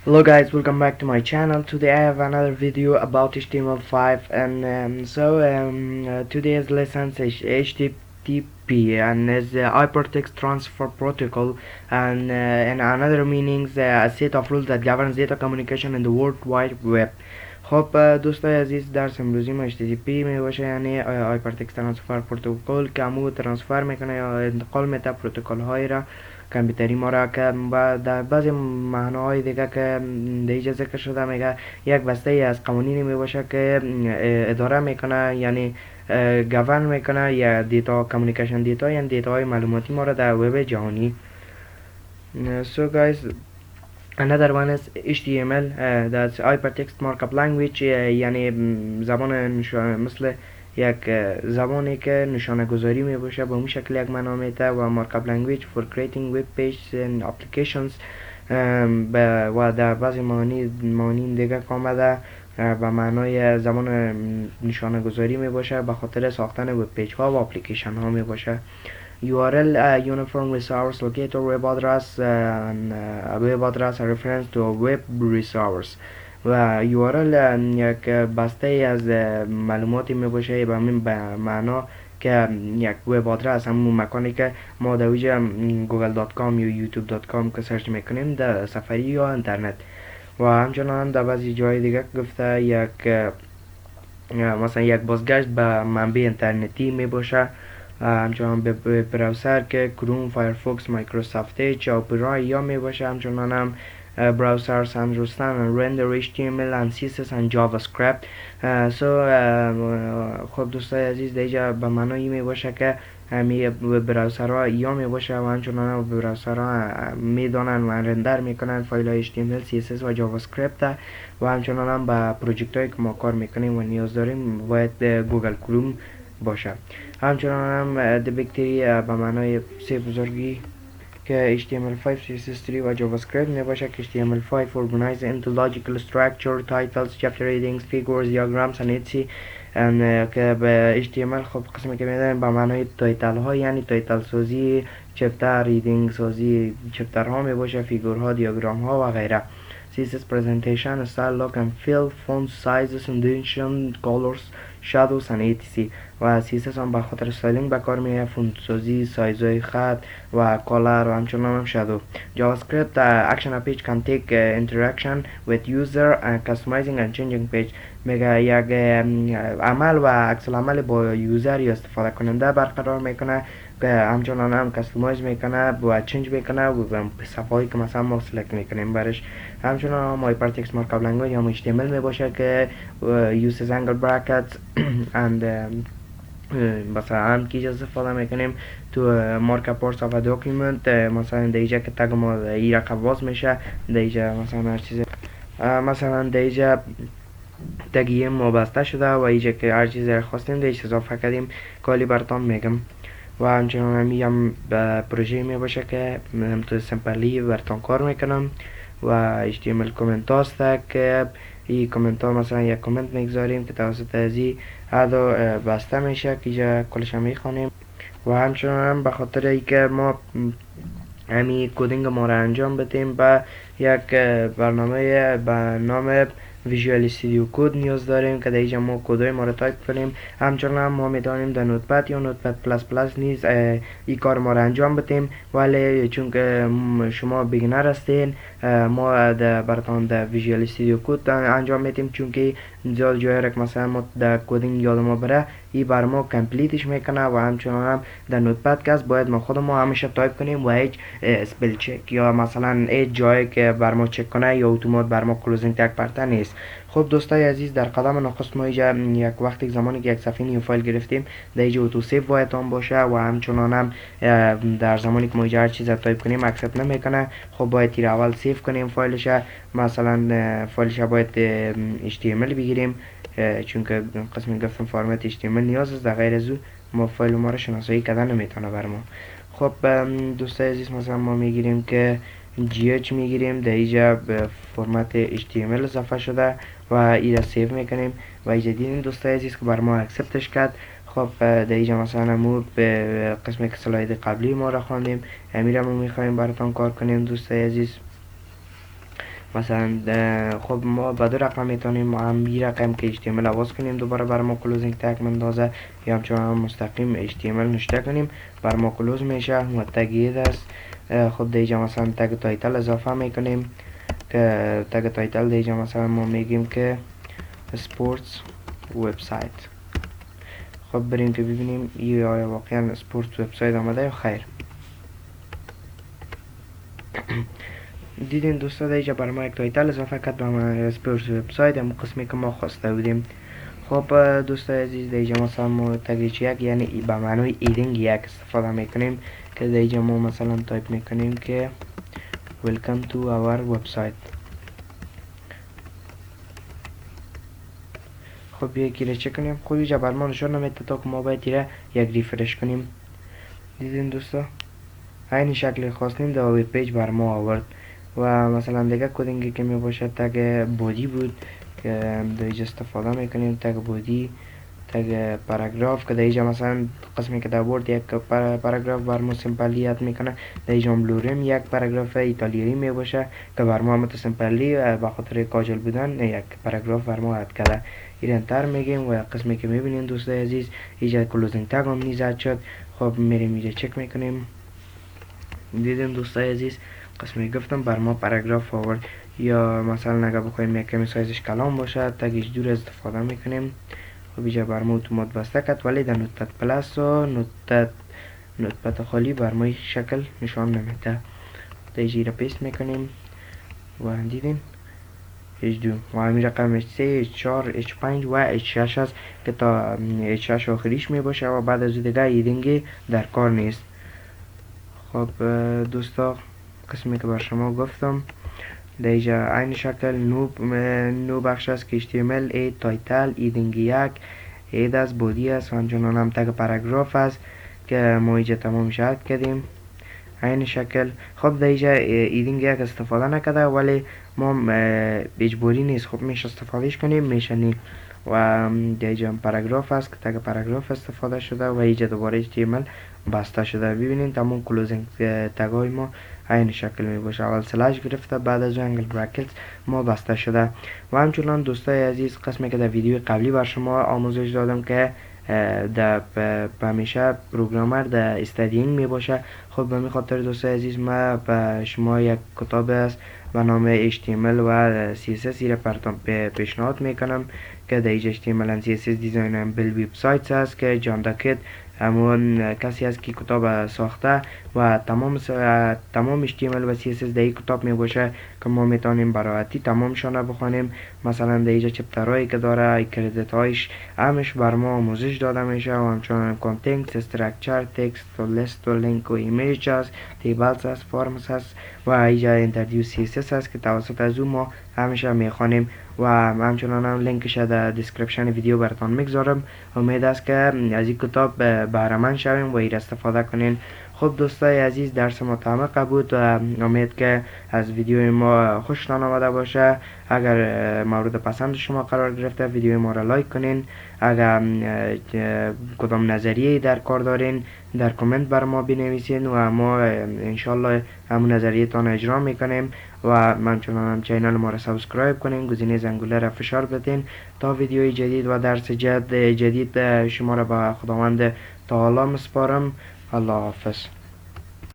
Hello guys, welcome back to my channel. Today I have another video about HTML5 and today's lesson is HTTP and is the Hypertext Transfer Protocol and another meanings a set of rules that governs data communication in the World Wide Web. خب دوستای عزیز درس امروزی ما HTTP می باشه یعنی Hypertext Transfer Protocol که همو ترانسفر میکنه یا انتقال میده پروتکل های را کامپیوتری ما را که در بعضی معناهای دیگه که دیگه ذکر شده میگه یک بسته ای از قوانینی می باشه که اداره میکنه یعنی گورن میکنه یا دیتا کامیونیکیشن دیتا یعنی دیتا های معلوماتی ما را در وب جهانی. So guys, another one is HTML, that's hypertext markup language. یعنی زبان مثل یک زبانی که نشانه گذاری می باشه به اون شکل یک معنا میده و مارکاپ لنگویج for creating web pages and applications و در بعضی معانی دیگه آمده به معنای زبان نشانه گذاری می باشه به خاطر ساختن وب پیج ها و اپلیکیشن ها می باشه. URL uniform resource locator web address web address a reference to a web resource و URL یک بسته از معلوماتی می باشه به معنا که یک وب آدرس همون مکانی که ما در ویژه google.com یا youtube.com که سرچ میکنیم در سفری یا اینترنت و همچنان در بعضی جای دیگه گفته یک مثلا یک بازگشت به منبع اینترنتی می باشه همچنان به براوزر که کروم، فایرفوکس، مایکروسافت اج، اپرا یا می باشه همچنان هم browsers understand and render HTML and CSS and JavaScript. خب دوستای عزیز دیگه به معنی می باشه که همی براوزرها یا می باشه و همچنان براوزرها می دانن و رندر میکنن فایل های HTML, CSS و JavaScript و همچنان هم به پروژکت هایی که ما کار میکنیم و نیاز داریم باید گوگل کروم باشه. همچنان هم دبکتری به معنای سه بزرگی که HTML5, CSS3 و JavaScript می باشه که HTML5 organized into logical structure, titles, chapter headings, figures, diagrams and etc. که به HTML خب قسمی که میدن به معنای تایتل ها یعنی تایتل سازی، چپتر ریدینگ سازی چپتر ها می باشه، فیگورها، دیاگرام ها و غیره. CSS presentation, style, look and feel, font sizes, indentation, colors, shadows and etc. و CSS هم به خاطر استایلینگ به کار میه، فونت سازی، سایزهای خط و کالر و همچنان هم شادو. JavaScript action a page can take interaction with user and customizing and changing page. میگه یک عمل و عکس العمل با یوزر یا استفاده کننده برقرار میکنه که همچنان هم کستومایز میکنه و چنج میکنه و صفحه‌ای که مثلا ما سلکت میکنیم برش. همچنان هم hypertext markup language یا HTML میباشه که uses angle brackets and مثلا هم که استفاده میکنیم تو مارک پارس آف دوکیومنت مثلا دیجا که تگ ما ای رقم باز میشه دیجا مثلا هر چیز مثلا دیجا تگیه ما بسته شده و ایجا که هر چیزی را خواستیم دیجا اضافه کردیم کالی براتان میگم و همچنان همی هم پروژه می باشه که هم تو سمپلی براتان کار میکنم و HTML کامنت هاست که این کامنت ها مثلا یک کامنت میگذاریم که توسط ازی هدو بسته میشه که اینجا کلش هم میخوانیم و همچنان هم به خاطر اینکه ما همی کدینگ ما را انجام بدیم به یک برنامه به نام ویژوال استودیو کد نیاز داریم که در اینجا ما کدهای ما را تایپ کنیم. همچنان هم ما میتونیم در نوتپد یا نوتپد پلاس پلاس نیز این کار ما را انجام بدیم ولی چون که شما بیگنر هستین ما براتون در ویژوال استودیو کد انجام میدیم چون که زیاد جای را مثلا ما در کدینگ یاد ما بره این بر ما کمپلیتش میکنه و همچنان هم در نوتپد که باید ما خود ما همیشه تایپ کنیم و هیچ اسپل چک یا مثلا هیچ جایی که بر ما چک کنه یا اتومات بر ما کلوزینگ تگ پرته نیست. خب دوستای عزیز در قدم نخست ما اینجا یک وقتی زمانی که یک صفحه نیو فایل گرفتیم در اینجا اتو سیو باید آن باشه و همچنان هم در زمانی که ما اینجا هر چیز را تایپ کنیم اکسپت نمیکنه. خب باید تیر اول سیو کنیم فایلش مثلا فایلش باید HTML بگیریم چون که قسم گفتم فرمت HTML نیاز است در غیر از او ما فایل ما را شناسایی کردن نمیتونه بر ما. خب دوستای عزیز مثلا ما میگیریم که GH میگیریم در اینجا به فرمت HTML اضافه شده و این را سیو میکنیم و اینجا دیدیم دوستای عزیز که بر ما اکسپتش کرد. خب در اینجا مثلا ما به قسم که سلاید قبلی ما را خواندیم امیر ما میخوایم براتون کار کنیم دوستای عزیز مثلا خب ما به دو رقم میتونیم، هم این رقم که HTML عوض کنیم دوباره بر ما کلوزینگ تگ مندازه، یا همچنان هم مستقیم HTML نشته کنیم بر ما کلوز میشه و تگ اید است. خب دیجا مثلا تگ تایتل اضافه میکنیم که تگ تایتل دیجا مثلا ما میگیم که سپورتس وبسایت. خب بریم که ببینیم ای آیا واقعا سپورتس وبسایت آمده یا خیر. دیدین دوستا دیجا بر ما یک تایتل اضافه کرد به ما سپورتس وبسایت، هم قسمی که ما خواسته بودیم. خب دوستای عزیز دیجا مثلا ما تگریچ یک یعنی به معنی ایدینگ یک استفاده میکنیم که دیجا ما مثلا تایپ میکنیم که welcome to our website. خب یکی رو چک کنیم، خب اینجا بر ما نشون نمیده تا که ما باید ایره یک ریفرش کنیم. دیدین دوستا این شکل خواستیم در وب پیج بر ما آورد. و مثلا دیگه کدینگی که می باشد تگ بودی بود که دیجا استفاده میکنیم تگ بودی، تگ پاراگراف که دیجا مثلا قسمی که در بورد یک پاراگراف بر ما سمپلیت میکنه، دیجا بلوریم یک پاراگراف ایتالیایی می باشه که بر ما همت سمپلی به خاطر کاجل بودن یک پاراگراف بر ما اد کرده. این انتر میگیم و قسمی که میبینین دوستای عزیز اینجا کلوزینگ تگ هم نیز اد شد. خب میریم اینجا چک میکنیم. دیدیم دوستای عزیز قسمی گفتم بر ما پاراگراف آورد. یا مثلا اگر بخوایم یک کمی سایزش کلام باشه تگش دور استفاده میکنیم. خب اینجا بر ما اتومات بسته کرد ولی در نوتپد پلاس و نوتپد خالی بر ما شکل نشان نمیده. دیجی را پیست میکنیم و دیدیم H2 و همین رقم H3 H4 H5 و H6 است که تا H6 آخریش می باشه و بعد از دیگه ایدینگی در کار نیست. خب دوستا قسمی که بر شما گفتم دیجا این شکل نو بخش است که HTML ای تایتل ایدینگ یک اید از بودی است و همچنان هم تگ پاراگراف است که ما اینجا تمام شد کردیم این شکل. خب دیجا ایدینگ یک استفاده نکرده ولی ما اجباری نیست، خب میشه استفادهش کنیم میشه نی. و دیجا پاراگراف است که تگ پاراگراف استفاده شده و اینجا دوباره HTML بسته شده. ببینید تمام کلوزینگ تگ های ما این شکل می باشه، اول سلش گرفته بعد از انگل براکت ما بسته شده. و همچنان دوستای عزیز قسمی که در ویدیو قبلی بر شما آموزش دادم که در همیشه پروگرامر در استادینگ می باشه. خب به خاطر دوستای عزیز ما به شما یک کتاب است به نام HTML و CSS را پیشنهاد میکنم که در HTML و CSS دیزاین و بیل وبسایت است که جان داکت همون کسی است که کتاب ساخته و تمام HTML و CSS در این کتاب می باشه که ما میتونیم براحتی تمامشان بخوانیم. مثلا در اینجا چپترهایی که داره کردیت هایش همش بر ما آموزش داده میشه و همچنان کانتنت، استرکچر، تکست و لیست و لینک و ایمیج است، تیبلز است، فارمز است و اینجا اینترودیوس CSS است که توسط از اون ما همیشه میخوانیم و همچنان هم لینکش در دیسکریپشن ویدیو براتون میگذارم. امید است که از این کتاب بهره مند شویم و این استفاده کنین. خب دوستای عزیز درس ما تمام بود و امید که از ویدیو ما خوشتان آمده باشه. اگر مورد پسند شما قرار گرفته ویدیو ما را لایک کنین. اگر کدام نظریه در کار دارین در کامنت بر ما بنویسین و ما انشالله همون نظریه تان اجرا میکنیم. و همچنان هم چینل ما را سابسکرایب کنین، گزینه زنگوله را فشار بدین تا ویدیوی جدید و درس جدید شما را به خداوند تعالی مسپارم. الله حافظ.